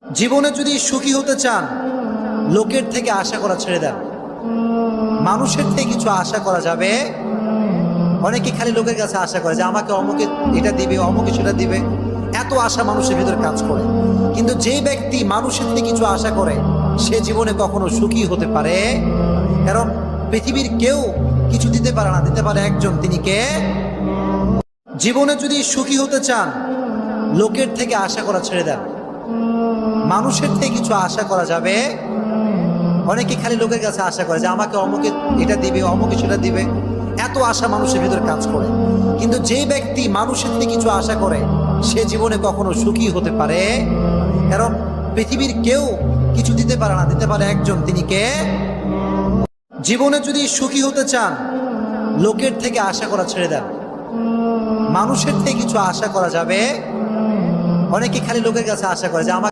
জীবনে যদি সুখী হতে চান, লোকের থেকে আশা করা ছেড়ে দেন। মানুষের থেকে কিছু আশা করা যাবে। অনেকে খালি লোকের কাছে আশা করে যে আমাকে অমুকে এটা দিবে, অমুকে সেটা দিবে, এত আশা মানুষের ভিতরে কাজ করে। কিন্তু যে ব্যক্তি মানুষের থেকে কিছু আশা করে সে জীবনে কখনো সুখী হতে পারে। কারণ পৃথিবীর কেউ কিছু দিতে পারে না, দিতে পারে একজন, তিনি কে? জীবনে যদি সুখী হতে চান, লোকের থেকে আশা করা ছেড়ে দেন। মানুষের থেকে কিছু আশা করা যাবে। অনেকে খালি লোকের কাছে আশা করে যে আমাকে অমুকে এটা দিবে, অমুকে সেটা দিবে, এত আশা মানুষের ভিতরে কাজ করে। কিন্তু যে ব্যক্তি মানুষের থেকে কিছু আশা করে সে জীবনে কখনো সুখী হতে পারে। কারণ পৃথিবীর কেউ কিছু দিতে পারে না, দিতে পারে একজন, তিনি কে? জীবনে যদি সুখী হতে চান, লোকের থেকে আশা করা ছেড়ে দেন। মানুষের থেকে কিছু আশা করা যাবে। অনেকে খালি লোকের কাছে আশা করে যে আমাকে